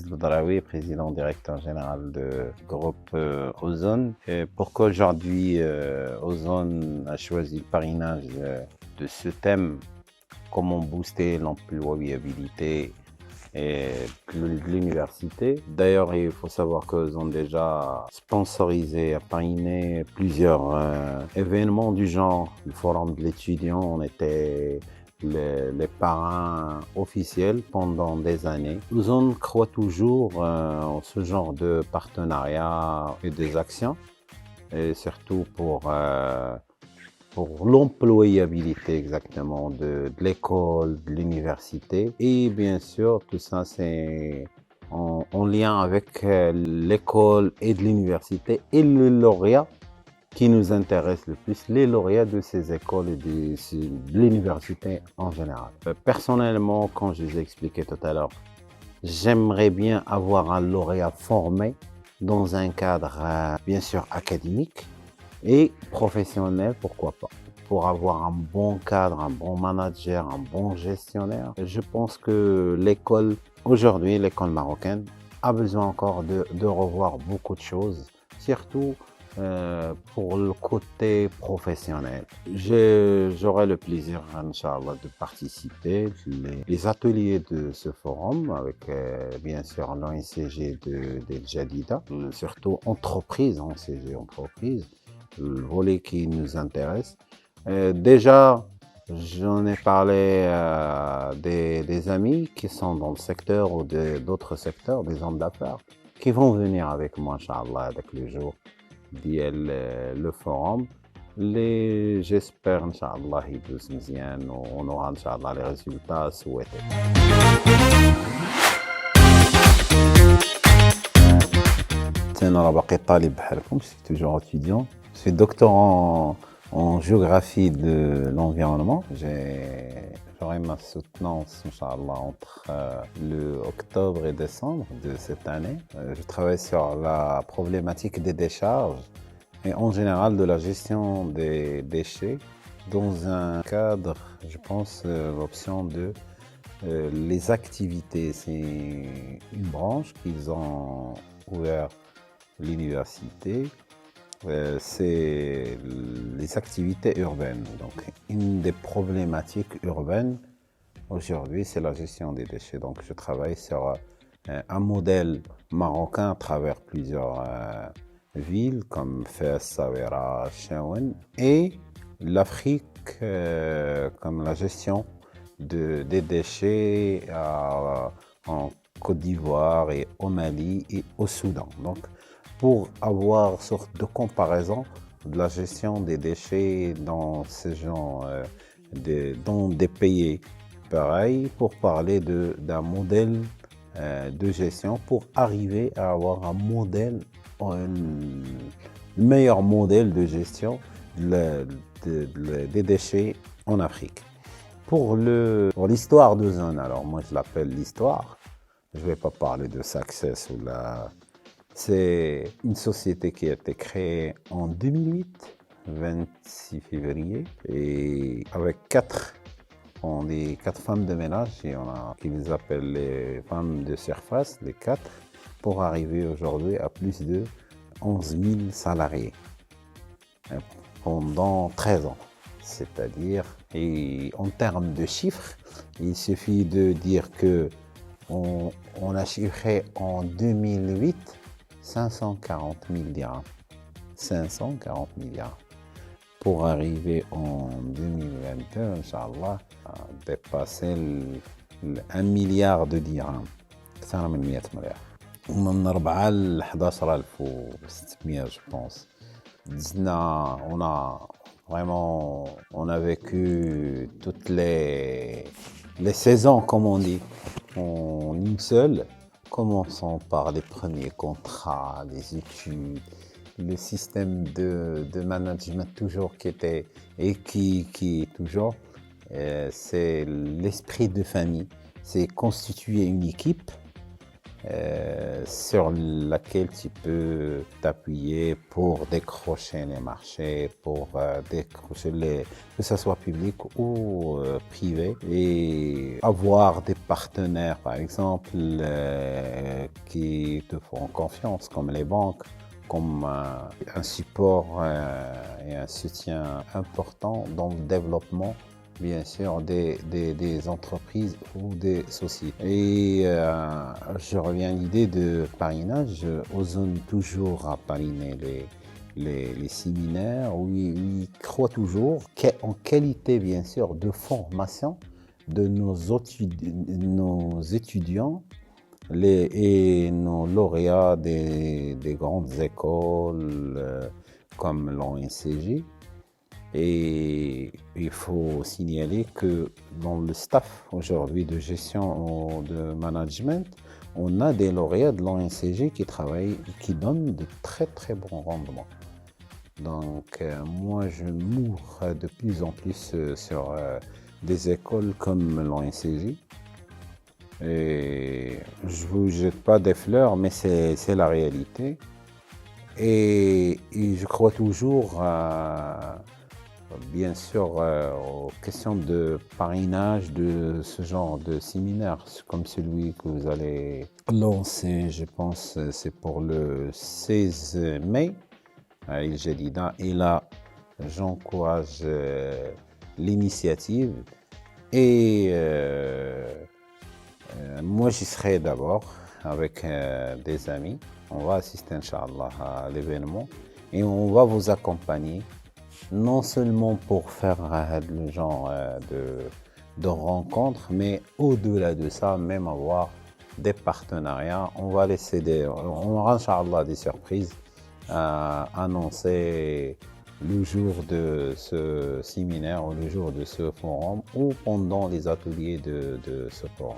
Boudraoui, président directeur général de groupe Ozone. Et pourquoi aujourd'hui Ozone a choisi le parrainage de ce thème, comment booster l'employabilité et de l'université. D'ailleurs, il faut savoir qu'ils ont déjà sponsorisé, parrainé plusieurs événements du genre. Le forum de l'étudiant, on était les parrains officiels pendant des années. Ozone croit toujours en ce genre de partenariat et des actions, et surtout pour l'employabilité exactement de l'école, de l'université. Et bien sûr, tout ça, c'est en lien avec l'école et de l'université et le lauréat qui nous intéresse le plus, les lauréats de ces écoles et de l'université en général. Personnellement, comme je vous ai expliqué tout à l'heure, j'aimerais bien avoir un lauréat formé dans un cadre bien sûr académique et professionnel, pourquoi pas. Pour avoir un bon cadre, un bon manager, un bon gestionnaire, je pense que l'école, aujourd'hui, l'école marocaine, a besoin encore de revoir beaucoup de choses, surtout pour le côté professionnel. J'aurai le plaisir, Inch'Allah, de participer les ateliers de ce forum avec bien sûr l'ONCG de Jadida, surtout entreprise, ONCG entreprise, le volet qui nous intéresse. Déjà, j'en ai parlé à des amis qui sont dans le secteur ou d'autres secteurs, des hommes d'affaires, qui vont venir avec moi, Inch'Allah, avec le jour le forum. J'espère, Inch'Allah, يدوز مزيان on aura, Inch'Allah, les résultats souhaités. أنا باقي طالب بحالكم, je suis toujours étudiant. Je suis doctorant en géographie de l'environnement. J'aurai ma soutenance, Inch'Allah, entre le octobre et décembre de cette année. Je travaille sur la problématique des décharges et en général de la gestion des déchets dans un cadre, je pense, l'option de les activités. C'est une branche qu'ils ont ouvert l'université. C'est les activités urbaines. Donc, une des problématiques urbaines aujourd'hui, c'est la gestion des déchets. Donc, je travaille sur un modèle marocain à travers plusieurs villes comme Fès, Saouira, Chaouen, et l'Afrique comme la gestion des déchets en Côte d'Ivoire et au Mali et au Soudan. Donc, pour avoir une sorte de comparaison de la gestion des déchets dans ce genre dans des pays pareils, pour parler d'un modèle de gestion, pour arriver à avoir un modèle, le meilleur modèle de gestion des déchets en Afrique. Pour l'histoire d'Ozone, alors moi je l'appelle l'histoire, je ne vais pas parler de success ou c'est une société qui a été créée en 2008, 26 février, et avec on dit 4 femmes de ménage, et on a qu'ils appellent les femmes de surface, les 4, pour arriver aujourd'hui à plus de 11 000 salariés pendant 13 ans. C'est-à-dire, et en termes de chiffres, il suffit de dire que on a chiffré en 2008 540 000 dirhams. 540 milliards. Pour arriver en 2022, Inch'Allah, à dépasser 1 milliard de dirhams. أكثر من 100 مليار. من 4 ل 11600, je pense. On a vécu toutes les saisons, comme on dit, en une seule. Commençons par les premiers contrats, les études, le système de management toujours qui était et qui est toujours, c'est l'esprit de famille. C'est constituer une équipe sur laquelle tu peux t'appuyer pour décrocher les marchés, pour décrocher que ce soit public ou privé, et avoir des partenaires, par exemple, qui te font confiance, comme les banques, comme un support et un soutien important dans le développement, bien sûr, des entreprises ou des sociétés. Et je reviens à l'idée de parrainage. Ozone toujours à parrainer les séminaires où il croit toujours en qualité, bien sûr, de formation de nos étudiants et nos lauréats des grandes écoles comme l'ONCG. Et il faut signaler que dans le staff aujourd'hui de gestion ou de management, on a des lauréats de l'ONCG qui travaillent, qui donnent de très très bons rendements. Donc moi je m'ouvre de plus en plus sur des écoles comme l'ONCG. Et je ne vous jette pas des fleurs, mais c'est la réalité. Et je crois toujours bien sûr aux questions de parrainage de ce genre de séminaire, comme celui que vous allez lancer, je pense, c'est pour le 16 mai à El Jadida. Et là, j'encourage l'initiative. Et moi, j'y serai d'abord avec des amis. On va assister, Inch'Allah, à l'événement et on va vous accompagner, non seulement pour faire le genre de rencontres, mais au-delà de ça, même avoir des partenariats. On va on aura, Inch'Allah, des surprises à annoncer le jour de ce séminaire ou le jour de ce forum ou pendant les ateliers de ce forum.